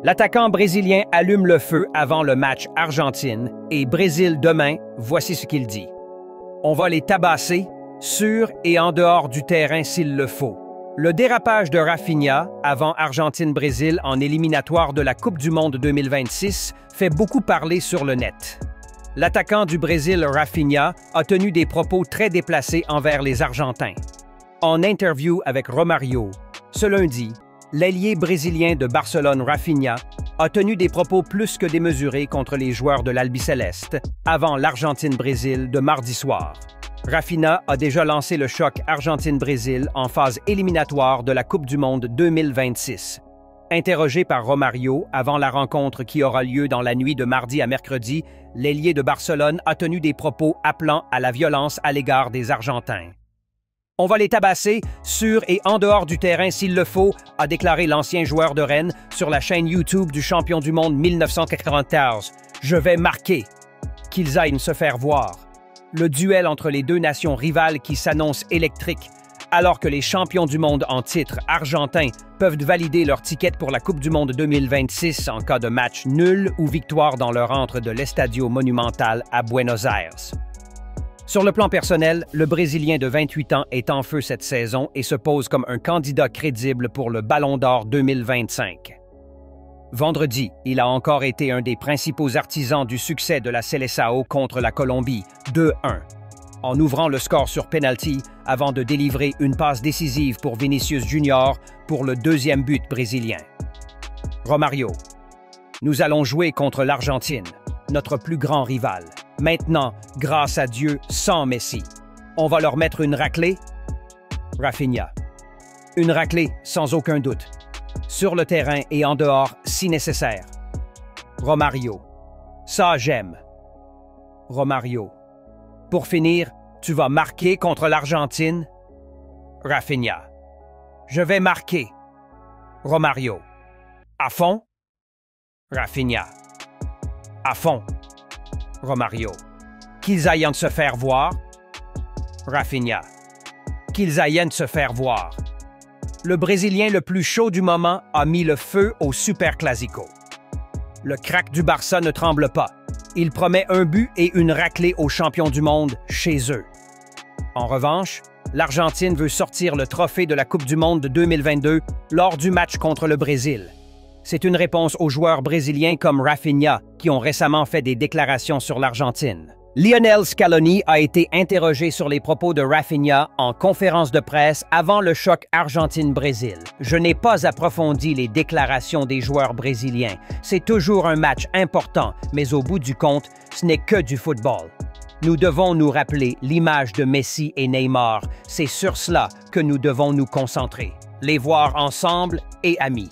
L'attaquant brésilien allume le feu avant le match Argentine et Brésil demain, voici ce qu'il dit. On va les tabasser, sur et en dehors du terrain s'il le faut. Le dérapage de Rafinha avant Argentine-Brésil en éliminatoire de la Coupe du Monde 2026 fait beaucoup parler sur le net. L'attaquant du Brésil Rafinha a tenu des propos très déplacés envers les Argentins. En interview avec Romario, ce lundi, l'ailier brésilien de Barcelone Rafinha a tenu des propos plus que démesurés contre les joueurs de l'Albiceleste avant l'Argentine-Brésil de mardi soir. Rafinha a déjà lancé le choc Argentine-Brésil en phase éliminatoire de la Coupe du Monde 2026. Interrogé par Romario avant la rencontre qui aura lieu dans la nuit de mardi à mercredi, l'ailier de Barcelone a tenu des propos appelant à la violence à l'égard des Argentins. « On va les tabasser, sur et en dehors du terrain s'il le faut », a déclaré l'ancien joueur de Rennes sur la chaîne YouTube du champion du monde 1994. « Je vais marquer. Qu'ils aillent se faire voir. » Le duel entre les deux nations rivales qui s'annonce électrique, alors que les champions du monde en titre argentins peuvent valider leur ticket pour la Coupe du Monde 2026 en cas de match nul ou victoire dans leur entre de l'Estadio Monumental à Buenos Aires. Sur le plan personnel, le Brésilien de 28 ans est en feu cette saison et se pose comme un candidat crédible pour le Ballon d'Or 2025. Vendredi, il a encore été un des principaux artisans du succès de la Seleção contre la Colombie, 2-1, en ouvrant le score sur penalty avant de délivrer une passe décisive pour Vinícius Junior pour le deuxième but brésilien. Romario: nous allons jouer contre l'Argentine, notre plus grand rival. Maintenant, grâce à Dieu, sans Messi. On va leur mettre une raclée? Rafinha: une raclée, sans aucun doute. Sur le terrain et en dehors, si nécessaire. Romario: ça, j'aime. Romario: pour finir, tu vas marquer contre l'Argentine? Rafinha: je vais marquer. Romario: à fond? Rafinha: à fond. Romario: qu'ils aillent se faire voir? Rafinha: qu'ils aillent se faire voir. Le Brésilien le plus chaud du moment a mis le feu au Super Classico. Le crack du Barça ne tremble pas. Il promet un but et une raclée aux champions du monde chez eux. En revanche, l'Argentine veut sortir le trophée de la Coupe du Monde de 2022 lors du match contre le Brésil. C'est une réponse aux joueurs brésiliens comme Rafinha qui ont récemment fait des déclarations sur l'Argentine. Lionel Scaloni a été interrogé sur les propos de Rafinha en conférence de presse avant le choc Argentine-Brésil. « Je n'ai pas approfondi les déclarations des joueurs brésiliens. C'est toujours un match important, mais au bout du compte, ce n'est que du football. Nous devons nous rappeler l'image de Messi et Neymar. C'est sur cela que nous devons nous concentrer. Les voir ensemble et amis. »